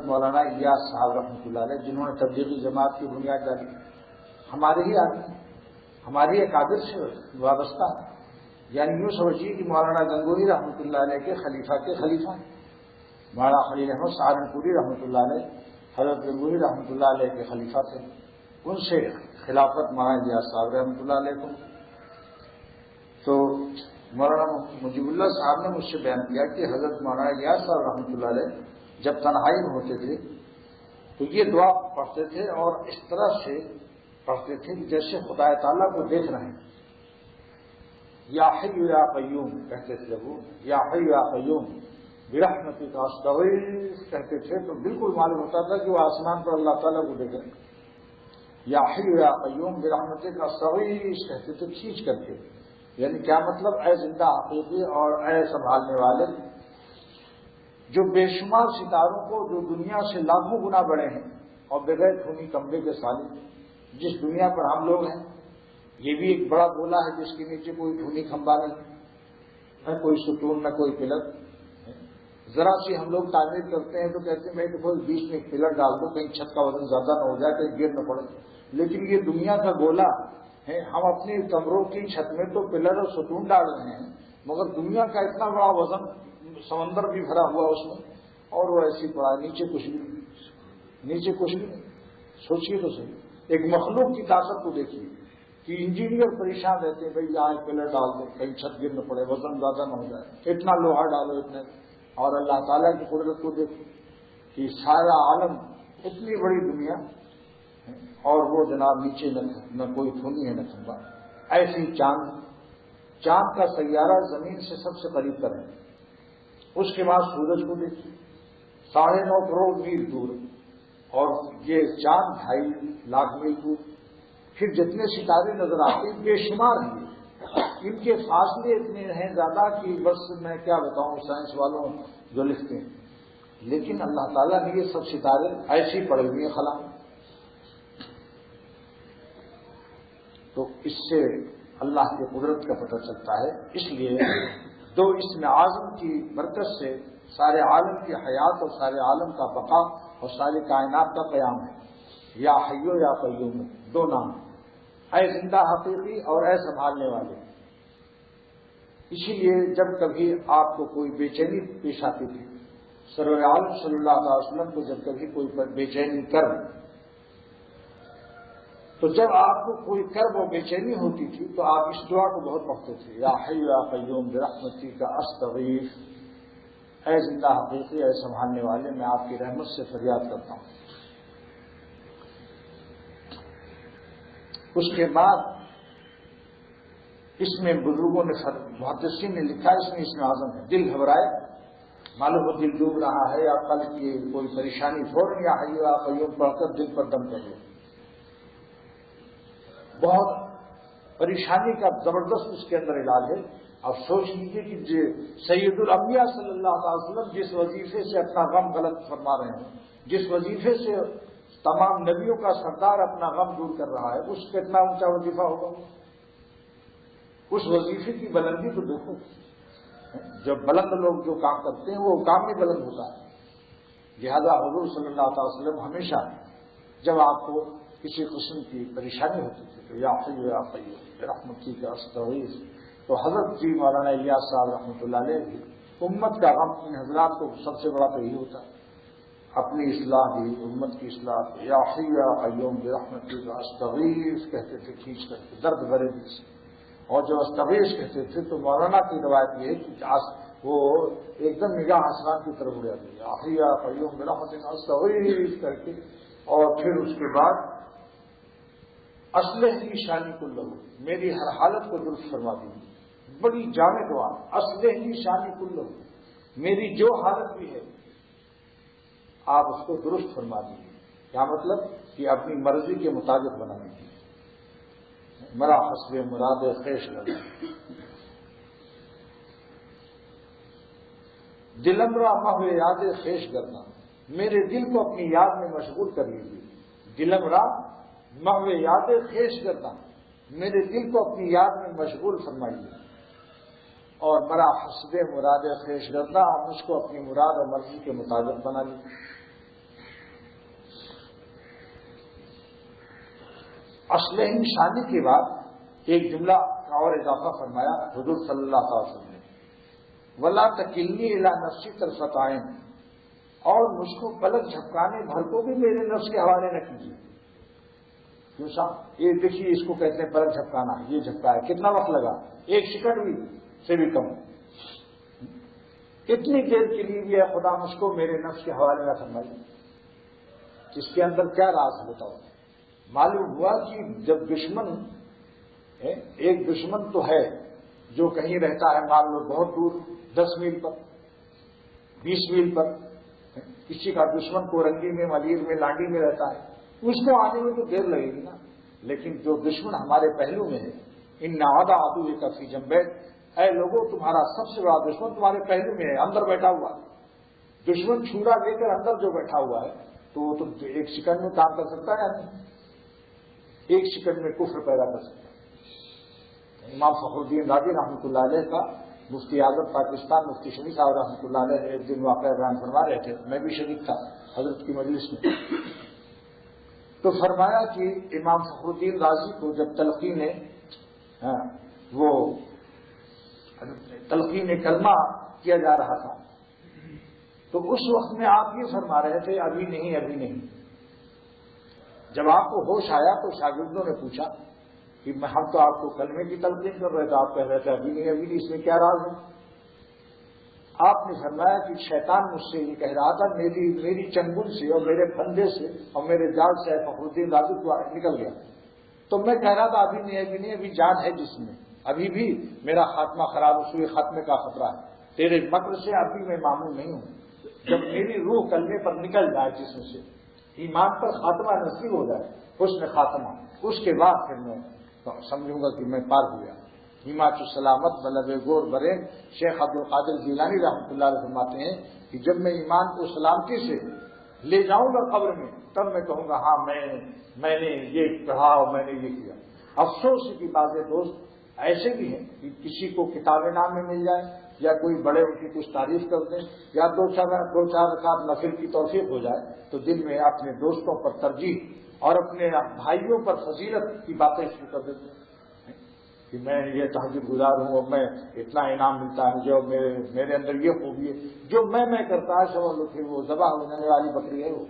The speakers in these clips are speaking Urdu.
مولانا الیاس صاحب رحمۃ اللہ علیہ، جنہوں نے تبلیغی جماعت کی بنیاد ڈالی، ہمارے ہی آدمی، ہماری اکابر سے وابستہ، یعنی یوں سمجھیے کہ مولانا گنگوہی رحمۃ اللہ علیہ کے خلیفہ مولانا خلیل احمد سہارنپوری رحمۃ اللہ علیہ حضرت گنگوہی رحمۃ اللہ علیہ کے خلیفہ تھے، ان سے خلافت مولانا الیاس صاحب رحمۃ اللہ علیہ کو۔ تو مولانا مجیب اللہ صاحب نے مجھ سے بیان کیا کہ حضرت مولانا الیاس صاحب رحمۃ اللہ علیہ جب تنہائی میں ہوتے تھے تو یہ دعا پڑھتے تھے، اور اس طرح سے پڑھتے تھے جیسے خدا تعالیٰ کو دیکھ رہے ہیں۔ یا حی یا قیوم کہتے تھے وہ، یا حی یا قیوم برحمتک استغیث کہتے تھے، تو بالکل معلوم ہوتا تھا کہ وہ آسمان پر اللہ تعالیٰ کو دیکھ رہے ہیں۔ یا حی یا قیوم برحمتک استغیث کہتے تھے کھینچ کر کے، یعنی کیا مطلب؟ اے زندہ حقیقی اور اے سنبھالنے والے، جو بے شمار ستاروں کو جو دنیا سے لاکھوں گنا بڑے ہیں اور بغیر خونی کمرے کے سالے، جس دنیا پر ہم لوگ ہیں، یہ بھی ایک بڑا گولا ہے جس کے نیچے کوئی خونی کھمبا نہیں، نہ کوئی ستون نہ کوئی پلر۔ ذرا سی ہم لوگ تعمیر کرتے ہیں تو کہتے ہیں بھائی دیکھو بیچ میں ایک پلر ڈال دو، کہیں چھت کا وزن زیادہ نہ ہو جائے، کہیں گر نہ پڑے۔ لیکن یہ دنیا کا گولا ہے، ہم اپنی کمروں کی چھت میں تو پلر اور ستون ڈال رہے ہیں، مگر دنیا کا اتنا بڑا وزن، سمندر بھی بھرا ہوا اس میں، اور وہ ایسی پڑا، نیچے کچھ بھی نہیں۔ سوچیے تو صحیح، ایک مخلوق کی طاقت کو دیکھیے کہ انجینئر پریشان رہتے ہیں، بھائی یہاں ایک پلر ڈال دو، کہیں چھت گر نہ پڑے، وزن زیادہ نہ ہو جائے، اتنا لوہا ڈالو اتنے۔ اور اللہ تعالیٰ کی قدرت کو دیکھو کہ سارا عالم، اتنی بڑی دنیا، اور وہ جناب نیچے نہ کوئی تھونی ہے نہ کھمبا۔ ایسی چاند کا سیارہ زمین سے سب سے قریب پر ہے، اس کے بعد سورج کو دیکھیے 9.5 کروڑ میل دور، اور یہ چاند 2.5 لاکھ میل دور، پھر جتنے ستارے نظر آتے ہیں بے شمار ہیں، ان کے فاصلے اتنے ہیں زیادہ کہ بس میں کیا بتاؤں سائنس والوں جو لکھتے ہیں، لیکن اللہ تعالیٰ نے یہ سب ستارے ایسی پڑے ہوئے ہیں خلا۔ تو اس سے اللہ کی قدرت کا پتہ چلتا ہے، اس لیے دو اسم اعظم کی برکت سے سارے عالم کی حیات اور سارے عالم کا بقا اور ساری کائنات کا قیام ہے۔ یا حیو یا قیوم، دو نام، اے زندہ حقیقی اور اے سنبھالنے والے۔ اسی لیے جب کبھی آپ کو کوئی بے چینی پیش آتی تھی، سرور عالم صلی اللہ علیہ وسلم کو جب کبھی کوئی بے چینی تو جب آپ کو کوئی کرب و بے چینی ہوتی تھی تو آپ اس دعا کو بہت پڑھتے تھے، یا حی یا قیوم برحمتک استغیث، اے زندہ حقیقی اے سنبھالنے والے، میں آپ کی رحمت سے فریاد کرتا ہوں۔ اس کے بعد اس میں بزرگوں نے، محدثین نے لکھا، اس میں اسم اعظم ہے، دل گھبرائے، معلوم ہو دل ڈوب رہا ہے یا قلب کی کوئی پریشانی، فوراً یا حی یا قیوم پڑھ کر دل پر دم کر لو۔ بہت پریشانی کا زبردست اس کے اندر علاج ہے۔ اب سوچ لیجیے کہ سید الانبیاء صلی اللہ علیہ وسلم جس وظیفے سے اپنا غم غلط فرما رہے ہیں، جس وظیفے سے تمام نبیوں کا سردار اپنا غم دور کر رہا ہے، اس کا اتنا اونچا وظیفہ ہوگا؟ اس وظیفے کی بلندی تو دیکھو، جب بلند لوگ جو کام کرتے ہیں وہ کام میں بلند ہوتا ہے۔ لہذا حضور صلی اللہ علیہ وسلم ہمیشہ جب آپ کو کسی قسم کی پریشانی ہوتی تھی تو یا حی یا قیوم برحمتک استغیث، تو حضرت جی مولانا الیاس صاحب رحمۃ اللہ علیہ بھی امت کا غم، ان حضرات کو سب سے بڑا تو یہی ہوتا ہے، اپنی اصلاح بھی، امت کی اصلاح بھی۔ یا حی یا قیوم برحمتک استغیث کہتے تھے کھینچ کر کے درد بھرے دل سے، اور جو استغیث کہتے تھے تو مولانا کی روایت یہ ہے کہ وہ ایک دم نگاہ آسمان کی طرف اڑ جاتی ہے، یا حی یا قیوم برحمتک استغیث کر کے، اور پھر اس کے بعد اصلح لی شانی کلہ، میری ہر حالت کو درست فرما دیجیے۔ بڑی جامع دعا، اصلح لی شانی کلہ، میری جو حالت بھی ہے آپ اس کو درست فرما دیجیے۔ کیا مطلب؟ کہ اپنی مرضی کے مطابق بنا دیجیے۔ مرا حسب مراد خیش لگا، دلمرا محو یاد خیش کرنا، میرے دل کو اپنی یاد میں مشغول کر لیجیے۔ دلمرا محو یاد خیش کرنا، میرے دل کو اپنی یاد میں مشغول فرمائیے، اور مرا حسب مراد خیش کرنا، آپ اس کو اپنی مراد اور مرضی کے مطابق بنا لیجیے۔ اصلح شانی کے بعد ایک جملہ کا اور اضافہ فرمایا حضور صلی اللہ علیہ وسلم نے، ولا تکلنی الی نفسی طرفۃ عین، اور مجھ کو پلک جھپکانے بھر کو بھی میرے نفس کے حوالے نہ کیجیے. کیوں صاحب؟ یہ دیکھیے اس کو کہتے ہیں پلک جھپکانا، یہ جھپکایا کتنا وقت لگا؟ 1 سیکنڈ بھی سے بھی کم. اتنی دیر کے لیے بھی اے خدا مجھ کو میرے نفس کے حوالے نہ فرمائیے. اس کے اندر کیا راز بتاؤ؟ معلوم ہوا کہ جب دشمن، ایک دشمن تو ہے جو کہیں رہتا ہے مان لو بہت دور 10 میل پر 20 میل پر، کسی کا دشمن کورنگی میں ملیر میں لانڈی میں رہتا ہے، اس کو آنے میں تو دیر لگے گی نا. لیکن جو دشمن ہمارے پہلو میں ہے، ان نوادہ عدو کا فی جنبیک، اے لوگوں تمہارا سب سے بڑا دشمن تمہارے پہلو میں ہے، اندر بیٹھا ہوا ہے. دشمن چھڑا لے کر اندر جو بیٹھا ہوا ہے تو وہ تو 1 سیکنڈ میں کام کر سکتا ہے یا نہیں؟ 1 سیکنڈ میں کفر پیدا کر سکتا ہے. امام فخر الدین رازی رحمۃ اللہ علیہ کا مفتی اعظم پاکستان مفتی شفیع صاحب رحمۃ اللہ علیہ ایک دن واقعہ بیان فرما رہے تھے، میں بھی شریک تھا حضرت کی مجلس میں. تو فرمایا کہ امام فخر الدین رازی کو جب تلقین کلمہ کیا جا رہا تھا تو اس وقت میں آپ یہ فرما رہے تھے ابھی نہیں ابھی نہیں. جب آپ کو ہوش آیا تو شاگردوں نے پوچھا کہ ہم تو آپ کو کلمے کی تلقین کر رہے تھے، آپ کہہ رہے تھے ابھی نہیں ابھی نہیں، اس میں کیا راز ہے؟ آپ نے فرمایا کہ شیطان مجھ سے یہ کہہ رہا تھا، میری چنگل سے اور میرے پھندے سے اور میرے جال سے فخر الدین رازی نکل گیا. تو میں کہہ رہا تھا ابھی نہیں ابھی جان ہے جس میں، ابھی بھی میرا خاتمہ خراب، اس خاتمے کا خطرہ ہے، تیرے مکر سے ابھی میں معمول نہیں ہوں. جب میری روح کلمے پر نکل جائے جسم سے، ایمان پر خاتمہ نصیب ہو جائے، حسن خاتمہ، اس کے بعد پھر میں سمجھوں گا کہ میں پار ہو گیا. ایماچ السلامت بلب گور برے شیخ عبد القادر جیلانی رحمۃ اللہ علیہ فرماتے ہیں کہ جب میں ایمان کو سلامتی سے لے جاؤں گا قبر میں تب میں کہوں گا ہاں میں نے یہ پڑھا اور میں نے یہ کیا. افسوس کی بات ہے دوست، ایسے بھی ہیں کہ کسی کو کتاب نام میں مل جائے یا کوئی بڑے ان کی کچھ تعریف کر دیں یا دو چار رکعت نفل کی توفیق ہو جائے تو دل میں اپنے دوستوں پر ترجیح اور اپنے بھائیوں پر فضیلت کی باتیں شروع کر دیتے ہیں کہ میں یہ تہجد گزار ہوں اور میں اتنا انعام ملتا ہے، جو میرے اندر یہ خوبی ہے، جو میں کرتا ہے سمجھ لو کہ وہ ذبح ہونے والی بکری ہے. وہ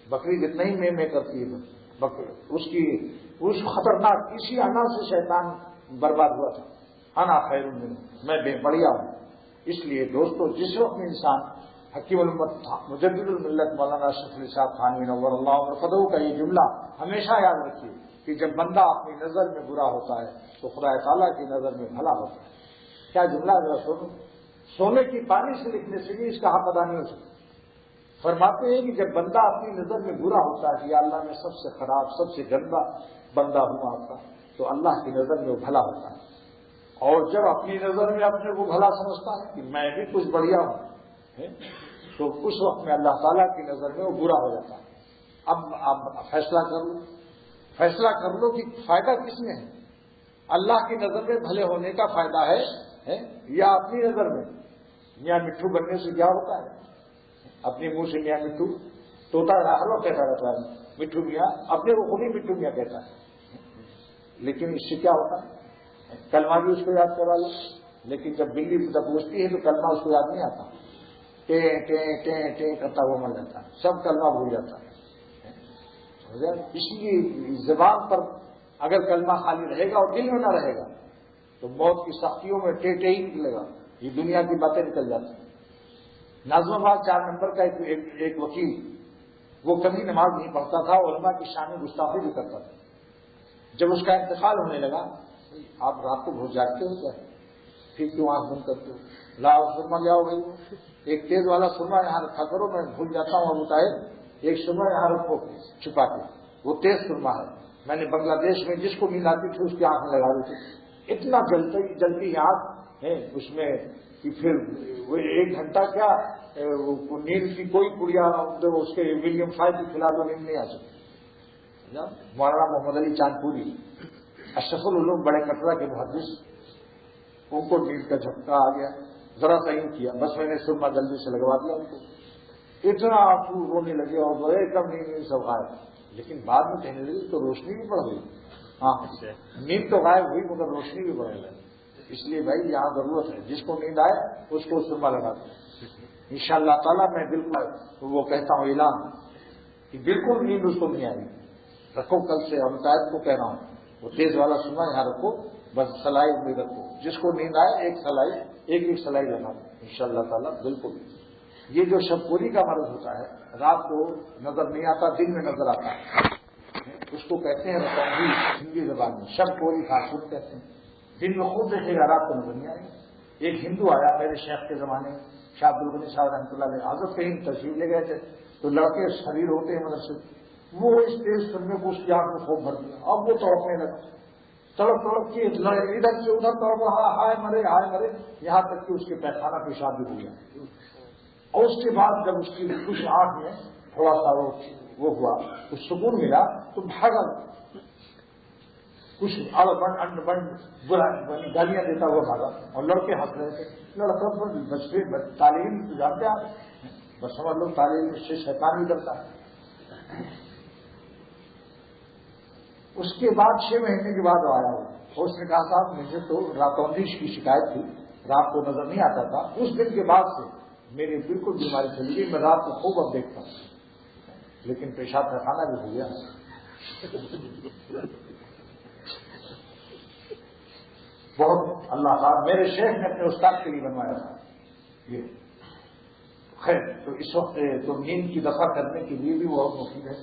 بکری جتنا ہی میں کرتی ہے اس خطرناک اسی انا سے شیطان برباد ہوا تھا. انا خیر منہ، میں بے بڑھیا ہوں. اس لیے دوستو جس وقت میں انسان حکیم الامت مجدد الملت مولانا اشرف علی صاحب تھانوی نور اللہ مرقدہ کا یہ جملہ ہمیشہ یاد رکھیے کہ جب بندہ اپنی نظر میں برا ہوتا ہے تو خدا تعالیٰ کی نظر میں بھلا ہوتا ہے. کیا جملہ ذرا سنو، سونے کی پانی سے لکھنے سے بھی اس کا حق ادا نہیں ہو سکتا. فرماتے ہیں کہ جب بندہ اپنی نظر میں برا ہوتا ہے کہ اللہ میں سب سے خراب سب سے گندا بندہ ہوں آپ کا، تو اللہ کی نظر میں وہ بھلا ہوتا ہے. اور جب اپنی نظر میں اپنے کو بھلا سمجھتا ہے کہ میں بھی کچھ بڑھیا ہوں تو اس وقت میں اللہ تعالیٰ کی نظر میں وہ برا ہو جاتا ہے. اب فیصلہ کر لو کہ فائدہ کس میں ہے؟ اللہ کی نظر میں بھلے ہونے کا فائدہ ہے یا اپنی نظر میں میاں مٹھو بننے سے کیا ہوتا ہے؟ اپنے منہ سے میاں مٹھو توتا ہر وقت کہتا رہتا ہے مٹھو میاں، اپنے کو خود ہی مٹھو میاں کہتا ہے. لیکن اس سے کیا ہوتا ہے؟ کلمہ بھی اس کو یاد کروا لو، لیکن جب بلی جب پوچھتی ہے تو کلمہ اس کو یاد نہیں آتا، ٹیں کرتا وہ مر جاتا ہے، سب کلمہ بھول جاتا ہے. اس لیے زبان پر اگر کلمہ خالی رہے گا اور دل میں نہ رہے گا تو موت کی سختیوں میں ٹے ہی نکلے گا، یہ دنیا کی باتیں نکل جاتی ہیں. ناظم آباد 4 نمبر کا ایک وکیل، وہ کبھی نماز نہیں پڑھتا تھا، علماء کی شان گستاخی بھی کرتا تھا. جب اس کا انتقال ہونے لگا، آپ رات کو بہت جاگتے ہو کیا؟ پھر کیوں آنکھ بند کرتے ہو؟ لاؤ سرما لے آؤ بھائی، ایک تیز والا سرما یہاں رکھا کرو، میں بھول جاتا ہوں. ابو طاہر ایک سرما یہاں رکھو چھپا کے، وہ تیز سرما ہے، میں نے بنگلہ دیش میں جس کو نیند آتی تھی اس کی آنکھ میں لگا دی تھی. اتنا جلتی آنکھ ہے اس میں کہ پھر وہ 1 گھنٹہ کیا نیند کی کوئی پڑیا اس کے ولیم فائد کی کھلا دو نیند نہیں آ سکتی. مولانا محمد علی چاند پوری اشرف العلوم بڑے کٹرا کے محدث، ان کو نیند کا جھٹکا آ گیا، ذرا سا ہی کیا، بس میں نے سرما جلدی سے لگوا دیا ان کو. اتنا آنسو رونے لگے اور بڑے کم نہیں سب غائب. لیکن بعد میں کہنے لگے تو روشنی بھی بڑھ گئی. ہاں نیند تو غائب ہوئی مگر روشنی بھی بڑھنے لگی. اس لیے بھائی یہاں ضرورت ہے جس کو نیند آئے اس کو سرما لگا دیں. انشاءاللہ تعالیٰ میں بالکل وہ کہتا ہوں اعلان کہ بالکل نیند اس کو نہیں آئی. رکھو کل سے امتیاز کو کہہ رہا ہوں وہ تیز والا سنا یہاں رکھو بس سلائی میں رکھو. جس کو نیند آئے ایک سلائی لگا دیں انشاءاللہ تعالیٰ بالکل. یہ جو شب پوری کا مرض ہوتا ہے رات کو نظر نہیں آتا دن میں نظر آتا ہے اس کو کہتے ہیں ہندی زبان میں شب پوری خاتون کہتے ہیں. دن میں خوب دیکھے گا رات کو نظر نہیں آئے. ایک ہندو آیا میرے شیخ کے زمانے میں شاہ عبدالغنی صاحب رحمۃ اللہ علیہ حضرت کہیں تشریف لے گئے تھے تو لڑکے شریر ہوتے ہیں مدرسے وہ اس تیز سننے کو اس کی آنکھ میں خوب بھر دیا. اب وہ تڑپنے لگا تڑپ کے ادھر سے ادھر تڑپ رہا ہائے مرے یہاں تک کہ اس کے پیخانہ پیشاب بھی ہو گیا. اور اس کے بعد جب اس کی کچھ آنکھ میں تھوڑا سا وہ ہوا کچھ سکون ملا تو بھاگا کچھ گالیاں دیتا ہوا بھاگا اور لڑکے ہنس رہے تھے. لڑکا بچے تعلیم جانتے آپ بس سمجھ لو تعلیم سے شیطان بھی ڈرتا ہے. اس کے بعد 6 مہینے کے بعد آیا ہوا اور اس نے کہا صاحب مجھے تو راتوندیش کی شکایت تھی رات کو نظر نہیں آتا تھا. اس دن کے بعد سے میری بالکل بیماری چلی گئی. میں رات کو خوب اب دیکھتا ہوں لیکن پیشاب پیخانہ بھی ہو گیا. بہت اللہ خان میرے شیخ نے اپنے استاد کے لیے بنوایا تھا یہ. خیر تو اس وقت تو نیند کی دفع کرنے کے لیے بھی بہت مفید ہے.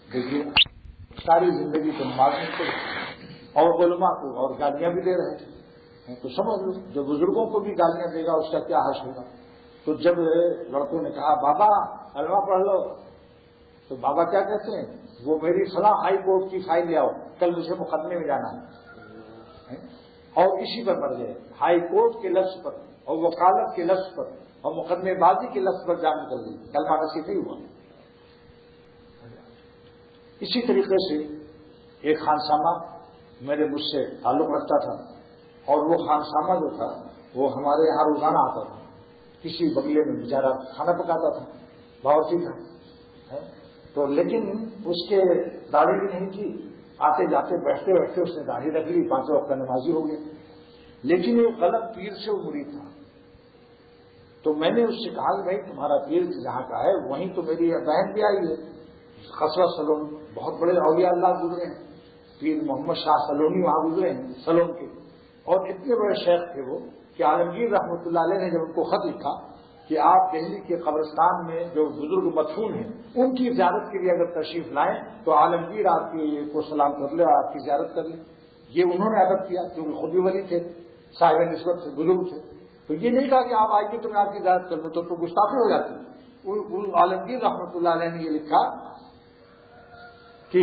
دیکھیے ساری زندگی تو نماز میں اور علماء کو اور گالیاں بھی دے رہے ہیں تو سمجھ لو جو بزرگوں کو بھی گالیاں دے گا اس کا کیا حش ہوگا. تو جب لڑکوں نے کہا بابا علماء پڑھ لو تو بابا کیا کہتے ہیں وہ میری فلاں ہائی کورٹ کی فائل لے آؤ کل مجھے مقدمے میں جانا ہے. اور اسی پر مر گئے ہائی کورٹ کے لفظ پر اور وکالت کے لفظ پر اور مقدمے بازی کے لفظ پر جان نکل گئی. کلمہ نصیب نہیں ہوا. اسی طریقے سے ایک خانسامہ میرے مجھ سے تعلق رکھتا تھا اور وہ خانسامہ جو تھا وہ ہمارے یہاں روزانہ آتا تھا. کسی بنگلے میں بیچارہ کھانا پکاتا تھا باورچی تھا تو لیکن اس کے داڑھی بھی نہیں تھی. آتے جاتے بیٹھتے بیٹھتے اس نے داڑھی رکھ لی 5 وقت کا نمازی ہو گیا. لیکن وہ غلط پیر سے وہ مرید تھا. تو میں نے اس سے کہا کہ بھائی تمہارا پیر جہاں کا ہے وہیں تو میری بہن بھی آئی ہے خسرہ سلون بہت بڑے اولیاء اللہ گزرے ہیں. پیر محمد شاہ سلونی وہاں گزرے ہیں سلون کے اور اتنے بڑے شیخ تھے وہ کہ عالمگیر رحمۃ اللہ علیہ نے جب ان کو خط لکھا کہ آپ دہلی کے قبرستان میں جو بزرگ مدفون ہیں ان کی زیارت کے لیے اگر تشریف لائیں تو عالمگیر آپ کو سلام کر لے اور آپ کی زیارت کر لیں. یہ انہوں نے ادب کیا کیونکہ خود بھی ولی تھے صاحب نسبت سے بزرگ تھے. تو یہ نہیں کہا کہ آپ آئیے تو میں آپ کی زیارت کر لوں تو گستاخی ہو جاتی. عالمگیر رحمۃ اللہ علیہ نے یہ لکھا کہ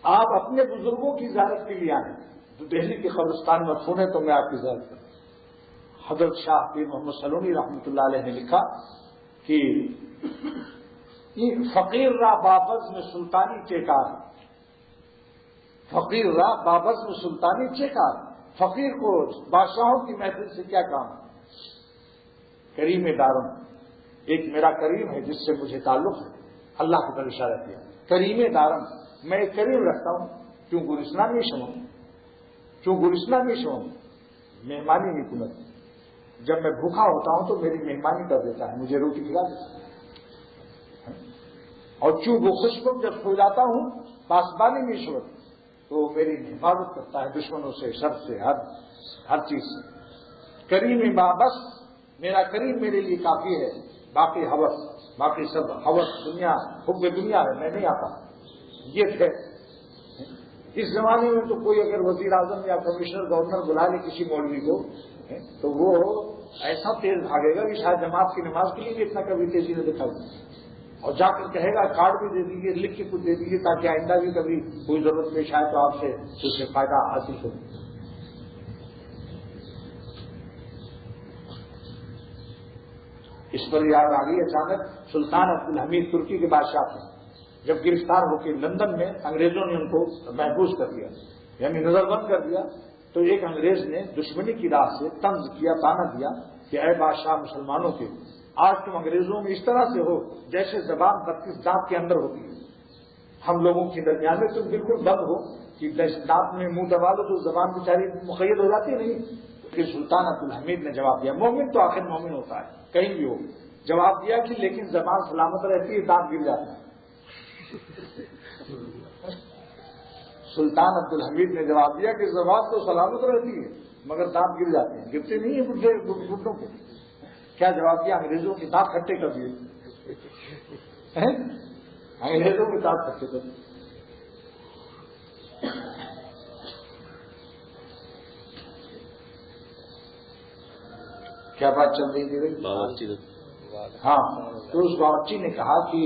آپ اپنے بزرگوں کی زیارت کے لیے آئیں جو دہلی کے قبرستان میں مدفون ہے تو میں آپ کی زیارت کروں. حضرت شاہ پیر محمد سلونی رحمۃ اللہ علیہ نے لکھا کہ فقیر را بابز میں سلطانی چیکار فقیر را بابز میں سلطانی چیکار. فقیر کو بادشاہوں کی محفل سے کیا کام. کریم دارم ایک میرا کریم ہے جس سے مجھے تعلق ہے. اللہ کی طرف اشارہ کیا کریم دارم میں ایک کریم رکھتا ہوں کیوں گرسنا نہیں شوم مہمانی نہیں کنت. جب میں بھوکا ہوتا ہوں تو میری مہمانی کر دیتا ہے مجھے روٹی کھلا دیتا ہے. اور چوں وہ خوشبو جب سو جاتا ہوں پاسبانی نہیں شوت تو میری حفاظت کرتا ہے دشمنوں سے شر سے ہر چیز سے. کریم بس میرا کریم میرے لیے کافی ہے. باقی حوث باقی سب حوث دنیا حب دنیا ہے میں نہیں آتا. یہ تھے اس زمانے میں تو کوئی اگر وزیر اعظم یا کمشنر گورنر بلا لے کسی مولوی کو تو وہ ایسا تیز بھاگے گا کہ شاید جماعت کی نماز کے لیے بھی اتنا کبھی تیزی نہ دکھا اور جا کر کہے گا کارڈ بھی دے دیجیے لکھ کے کچھ دے دیجیے تاکہ آئندہ بھی کبھی کوئی ضرورت پیش آئے تو آپ سے اس سے فائدہ حاصل ہو. اس پر یاد آ گئی اچانک سلطان عبدالحمید ترکی کے بادشاہ تھے جب گرفتار ہو کے لندن میں انگریزوں نے ان کو محفوظ کر دیا یعنی نظر بند کر دیا تو ایک انگریز نے دشمنی کی راہ سے طنز کیا، تانا دیا کہ اے بادشاہ مسلمانوں کے، آج تم انگریزوں میں اس طرح سے ہو جیسے زبان 32 دانت کے اندر ہوتی ہے، ہم لوگوں کے درمیان میں تم بالکل بند ہو کہ دانت میں منہ دبا دو تو زبان بیچاری مقید ہو جاتی ہے نہیں. کہ سلطان عبدالحمید نے جواب دیا، مومن تو آخر مومن ہوتا ہے کہیں بھی ہو، جواب دیا کہ لیکن زبان سلامت رہتی ہے، دانت گر جاتا ہے. سلطان عبدالحمید نے جواب دیا کہ زبان تو سلامت رہتی ہے مگر دانت گر جاتے ہیں. گرتے نہیں ہیں گھٹنوں کو. کیا جواب دیا؟ انگریزوں کے دانت کھٹے کر دیے. انگریزوں کے دانت کھٹے کر دیے. کیا بات چل رہی تھی؟ ہاں، تو اس باورچی نے کہا کہ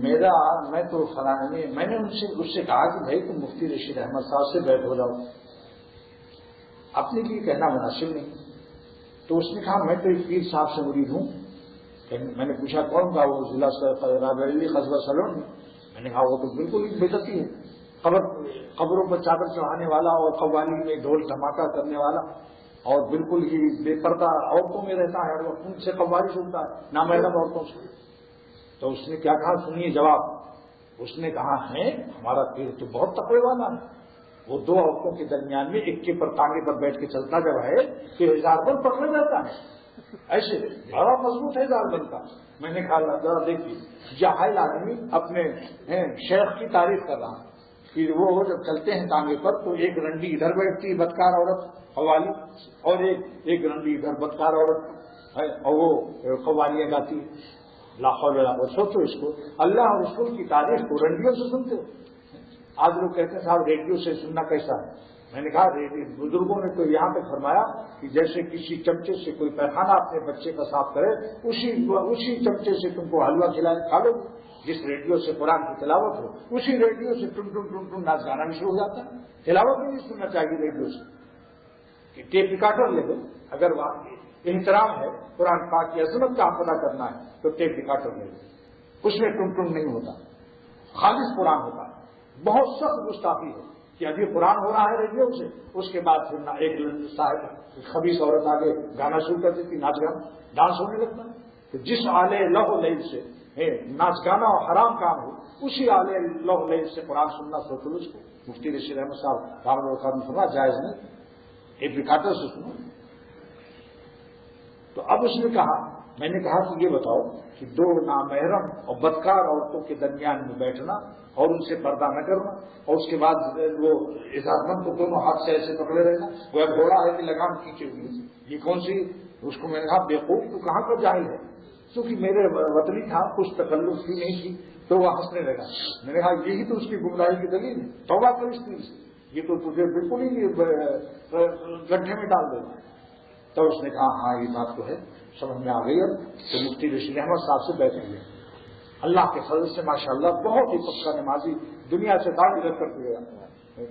میں تو فلاں میں نے اس سے کہا کہ بھائی تم مفتی رشید احمد صاحب سے بیعت ہو جاؤ، اپنے لیے کہنا مناسب نہیں. تو اس نے کہا میں تو ایک پیر صاحب سے مرید ہوں. میں نے پوچھا کون کا؟ وہ ضلع رابعی قصبہ سلون میں. میں نے کہا وہ تو بالکل ہی بےعزتی ہے، قبروں پر چادر چڑھانے والا اور قوالی میں ڈھول دھماکہ کرنے والا اور بالکل ہی بے پردہ عورتوں میں رہتا ہے اور ان سے قوالی سنتا ہے، نامحرم عورتوں سے. تو اس نے کیا کہا سنیے جواب. اس نے کہا ہے ہمارا پیر تو بہت تقوی والا ہے، وہ 2 عورتوں کے درمیان میں ایک کے پر ٹانگے پر بیٹھ کے چلتا جب ہے کہ ہزار بند پکڑا جاتا ہے، ایسے بڑا مضبوط ہے ہزار بند کا. میں نے کہا ذرا دیکھیے، جاہل آدمی اپنے شیخ کی تعریف کر رہا کہ وہ جب چلتے ہیں ٹانگے پر تو ایک رنڈی ادھر بیٹھتی ہے بدکار عورت قوالی، اور ایک رنڈی ادھر بدکار عورت اور وہ قوالیاں گاتی ہے. لا حول ولا قوت. سوچو اس کو، اللہ اور رسول کی تعریف کو رنڈیوں سے سنتے ہو. آج لوگ کہتے ہیں صاحب ریڈیو سے سننا کیسا ہے. میں نے کہا بزرگوں نے تو یہاں تک فرمایا کہ جیسے کسی چمچے سے کوئی پیخانہ اپنے بچے کا صاف کرے، اسی چمچے سے تم کو حلوہ کھلائے کھا لو. جس ریڈیو سے قرآن کی تلاوت ہو اسی ریڈیو سے ٹن ٹن ٹن ٹن ناچ گانا بھی شروع ہو جاتا ہے. تلاوت بھی نہیں سننا چاہیے ریڈیو سے. کہ ٹیپ ریکارڈر لے لو، اگر احترام ہے قرآن پاک کی عظمت کا پتہ کرنا ہے تو ٹیپ ریکارڈر لے لو، اس میں ٹن ٹن نہیں ہوتا، خالص قرآن ہوتا ہے. بہت سخت گستاخی ہے کہ ابھی قرآن ہو رہا ہے ریڈیو سے، اس کے بعد پھر ایک صاحب خبیث عورت آگے گانا شروع کر دیتی، ناچ گانا ڈانس ہونے لگتا ہے. تو جس آلے لہو لیل سے ناچ گانا اور حرام کام ہو، اسی آلے لہو لیل سے قرآن سننا سوچو. اس کو مفتی رشید احمد صاحب رام الخان سنا جائز نہیں، ایک ریکارڈر سے سنو. تو اب اس نے کہا، میں نے کہا کہ یہ بتاؤ کہ 2 نامحرم اور بدکار عورتوں کے درمیان میں بیٹھنا اور ان سے پردہ نہ کرنا اور اس کے بعد وہ اجازت کو دونوں ہاتھ سے ایسے پکڑے رہنا، وہ گھوڑا ہے کہ لگام کھینچے ہوئے، یہ کون سی؟ اس کو میں نے کہا بیوقوف تو کہاں پر جاہل ہے، کیونکہ میرے وطنی تھا، کچھ تکلف بھی نہیں تھی. تو وہ ہنسنے لگا. میں نے کہا یہی تو اس کی گمراہی کی دلیل ہے، توبہ کر اس چیز سے، یہ تو تجھے بالکل ہی گڈھے میں ڈال دینا. تو اس نے کہا ہاں یہ بات تو ہے، سمجھ میں آ گئی. اب تو مفتی رشید احمد صاحب سے بیٹھ گئے. اللہ کے فضل سے ماشاءاللہ بہت ہی پکا نمازی، دنیا سے داڑھی رکھ کر گیا.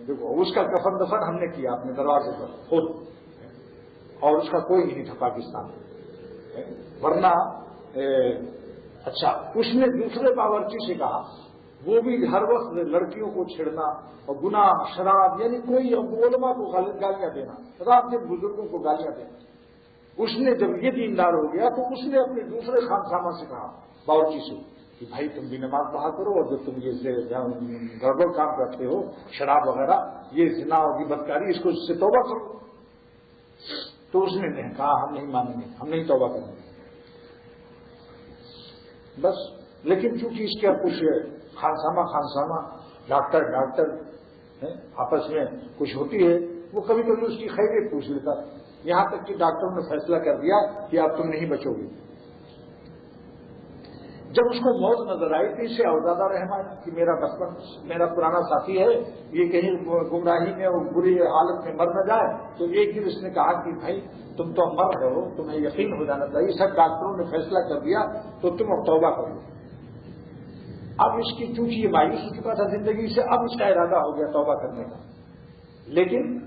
دیکھو اس کا کفن دفن ہم نے کیا اپنے دروازے پر خود، اور اس کا کوئی نہیں تھا پاکستان میں. ورنہ اچھا اس نے دوسرے باورچی سے کہا، وہ بھی ہر وقت لڑکیوں کو چھیڑنا اور گناہ شراب، یعنی کوئی علماء کو گالیاں دینا، رات دن بزرگوں کو گالیاں دینا. اس نے جب یہ دیندار ہو گیا تو اس نے اپنے دوسرے خانسامہ سے کہا باورچی سے کہ بھائی تم بھی نماز پڑھا کرو، اور جو تم یہ گڑبڑ کام کرتے ہو شراب وغیرہ، یہ زنا اور یہ بدکاری، اس کو اس سے توبہ کرو. تو اس نے کہا ہم نہیں مانیں گے، ہم نہیں توبہ کریں گے بس. لیکن چونکہ اس کے کچھ خانسامہ ڈاکٹر آپس میں کچھ ہوتی ہے، وہ کبھی کبھی اس کی خیریت پوچھ لیتا، یہاں تک کہ ڈاکٹروں نے فیصلہ کر دیا کہ اب تم نہیں بچو گے. جب اس کو موت نظر آئی تو اسے اور زیادہ رحم آیا کہ میرا پرانا ساتھی ہے، یہ کہیں گمراہی میں اور بری حالت میں مر نہ جائے. تو ایک دن اس نے کہا کہ بھائی تم تو مر رہے ہو، تمہیں یقین ہو جانا چاہیے، سب ڈاکٹروں نے فیصلہ کر دیا تو تم اب توبہ کرو. اب اس کی چونکہ یہ مایوس ہو چکا تھا زندگی سے، اب اس کا ارادہ ہو گیا توبہ کرنے کا. لیکن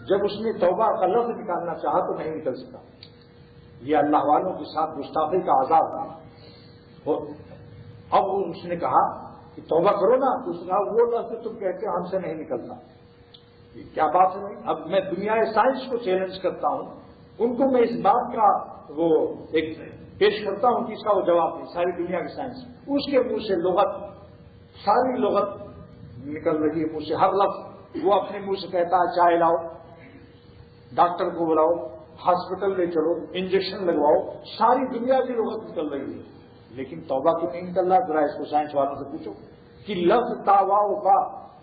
جب اس نے توبہ کا لفظ نکالنا چاہا تو نہیں نکل سکا. یہ اللہ والوں کے ساتھ گستاخی کا عذاب ہے. اب اس نے کہا کہ توبہ کرو نا، تو اس نے کہا وہ لفظ تم کہتے ہو ہم سے نہیں نکلتا. کیا بات ہے بھائی؟ اب میں دنیا سائنس کو چیلنج کرتا ہوں، ان کو میں اس بات کا وہ ایک پیش کرتا ہوں کہ اس کا وہ جواب نہیں، ساری دنیا کی سائنس، اس کے منہ سے لغت، ساری لغت نکل رہی ہے منہ سے، ہر لفظ وہ اپنے منہ سے کہتا ہے چائے لاؤ، ڈاکٹر کو بلاؤ، ہاسپٹل لے چلو، انجیکشن لگواؤ، ساری دنیا کی لغت نکل رہی ہے، لیکن توبہ کیوں نہیں نکل رہا؟ ذرا اس کو سائنس والوں سے پوچھو کہ لفظ تاواؤ کا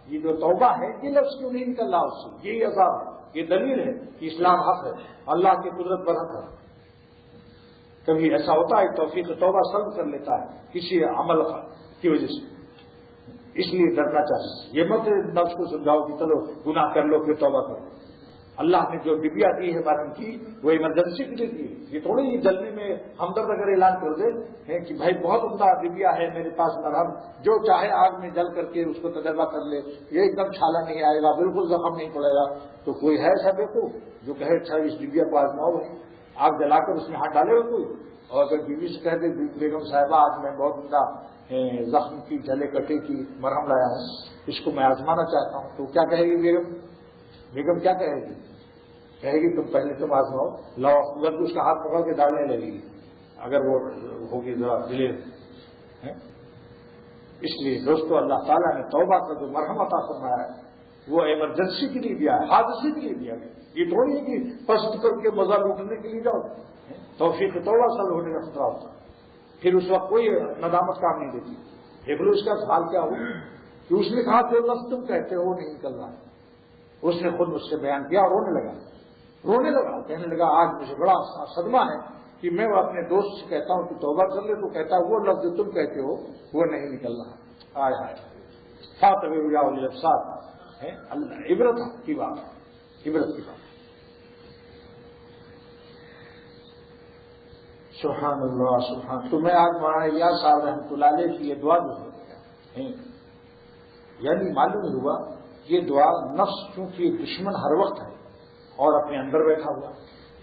یہ جو توبہ ہے یہ لفظ کیوں نہیں نکل رہا اس سے؟ یہی عذاب ہے، یہ دلیل ہے کہ اسلام حق ہے، اللہ کی قدرت پر حق ہے۔ کبھی ایسا ہوتا ہے توفیق توبہ سلب کر لیتا ہے کسی عمل کی وجہ سے، اس لیے ڈرنا چاہیے، یہ مت نفس کو سمجھاؤ کہ چلو گناہ کر لو پھر توبہ کرو۔ اللہ نے جو ڈبیا دی ہے مرہم کی وہ ایمرجنسی کے لیے دی، یہ تھوڑی ہی جلنے میں ہمدرد اگر اعلان کر دے کہ بھائی بہت عمدہ ڈبیا ہے میرے پاس مرہم، جو چاہے آگ میں جل کر کے اس کو تجربہ کر لے، یہ ایک دم چھالا نہیں آئے گا، بالکل زخم نہیں پڑے گا، تو کوئی ہے ایسا بیوقوف جو کہے اچھا اس ڈبیا کو آزماؤ، آگ جلا کر اس میں ہاتھ ڈالے گا کوئی؟ اور اگر بیوی سے کہہ دے بیگم صاحبہ آج میں بہت عمدہ زخم کی جلے کٹے کی مرہم لایا ہوں، اس کو میں آزمانا چاہتا ہوں، تو کیا کہے گی بیگم کیا کہے گی؟ کہے گی تم پہلے تم آزماؤ، لاؤ، اگر اس کا ہاتھ پکڑ کے ڈالنے لگے گی اگر وہ ہوگی ذرا دلیر۔ اس لیے دوستو اللہ تعالیٰ نے توبہ کا جو مرحم عطا فرمایا ہے وہ ایمرجنسی کے لیے دیا ہے، حادثے کے لیے دیا ہے، یہ تھوڑی ہے کہ پست کر کے مزہ لوٹنے کے لیے جاؤ، توفیق توبہ سل ہونے کا خطرہ ہوتا ہے، پھر اس وقت کوئی ندامت کام نہیں دیتی۔ دیکھ لو اس کا حال کیا ہو کہ اس نے کہا جو لفظ تم کہتے ہو وہ نہیں نکل رہا، اس نے خود مجھ سے بیان کیا اور رونے لگا، کہنے لگا آج مجھے بڑا صدمہ ہے کہ میں وہ اپنے دوست سے کہتا ہوں کہ توبہ کر لے تو کہتا ہے وہ لفظ جو تم کہتے ہو وہ نہیں نکل رہا۔ آئے ہائے فاتح الابصار ہے، اللہ عبرت کی بات، عبرت کی بات۔ سبحان اللہ سبحان۔ تو میں آج مولانا الیاس صاحب رحمۃ اللہ علیہ کی یہ دعا جو ہے یعنی معلوم ہوا یہ دعا نفس چونکہ دشمن ہر وقت ہے اور اپنے اندر بیٹھا ہوا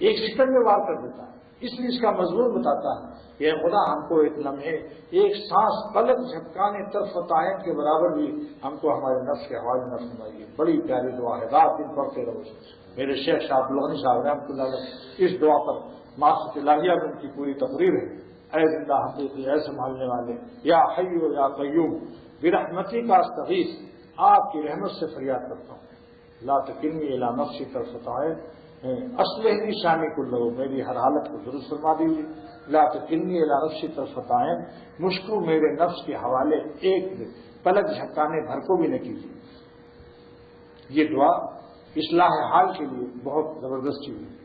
ایک سیکنڈ میں وار کر دیتا ہے، اس لیے اس کا مضمون بتاتا ہے کہ خدا ہم کو ایک لمحے ایک سانس پلک جھپکانے طرف عین کے برابر بھی ہم کو ہمارے نفس کے حوالے نہ فرمائیے۔ بڑی پیاری دعا ہے، رات دن پڑھتے رہو۔ میرے شیخ شاہ الغنی صاحب رحمۃ اللہ علیہ اس دعا پر ماسک الہیہ میں ان کی پوری تقریر ہے۔ اے زندہ حقیقی، اے سنبھالنے والے، یا حی یا قیوم برحمتی کا استغیث، آپ کی رحمت سے فریاد کرتا ہوں، لا تکلنی الی نفسی طرفۃ عین، اصلح شانی کلہ، میری ہر حالت کو درست فرما دیجیے، لا تکلنی الی نفسی طرفۃ عین، مجھ کو میرے نفس کے حوالے ایک پلک جھپکانے بھر کو بھی نہ کیجیے۔ یہ دعا اصلاح حال کے لیے بہت زبردست چیز ہے۔